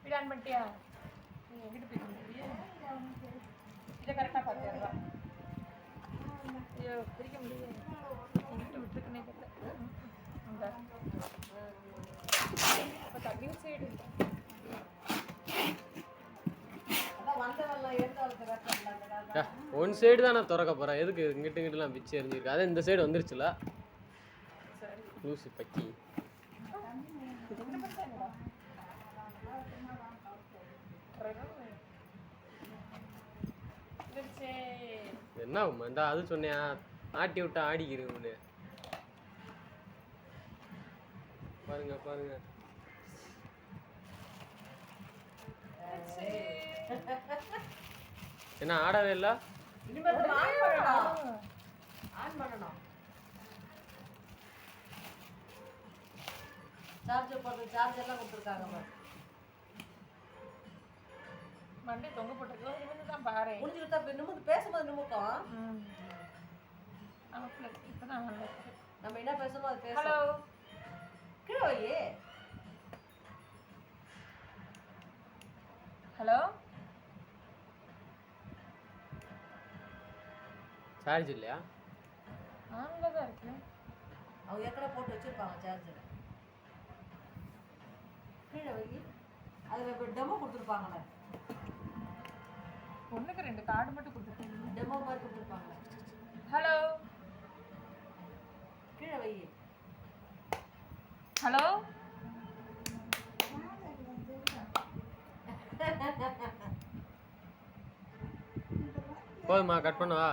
Plan பண்ணிட்டியா? நீ எங்கிட்ட போய் இதை கரெக்டாக பார்த்துருவா. ஐயோ பிரிக்க முடியாது, எங்கிட்ட விட்டுருக்குன்னே தெரியல. அப்போ தண்ணி சைடு ஒன் சைடு தான் நான் திறக்க போறேன். எதுக்கு இங்கிட்ட இங்கிட்டலாம் பிச்சு எரிஞ்சிருக்கு? அதான் இந்த சைடு வந்துருச்சுல லூசி பக்கி. என்ன உமாண்டா அது சொன்னியா? ஆட்டி விட்டா ஆடிக்கிறேன். பாருங்க பாருங்க, என்ன ஆடவே இல்லை. சார்ஜர் போட்டு சார்ஜர்லாம் கொடுத்துருக்காங்க. மண்டே தொங்க போட்டுருக்கோம். இவங்க தான் பாரு முடிஞ்சுக்கிட்டா நிமிந்து பேசும்போது நிமித்தம். இப்போதான் நம்ம என்ன பேசணும் அது பேச. ஹலோ கீழே வையே. ஹலோ சார்ஜ் இல்லையா? ஆன்ல தான் இருக்கு. அவங்க ஏற்கனவே போட்டு வச்சிருப்பாங்க சார்ஜர். கீழே வை. அதில் டெமோ கொடுத்துருப்பாங்களே. ஒன்றுக்கு 2 கார்டு மட்டும் கொடுத்துருக்கேன். டெமோ மாதிரி கொடுத்துருப்பாங்களே. ஹலோ கீழே வை. ஹலோ போதுமா? கட் பண்ணுவா?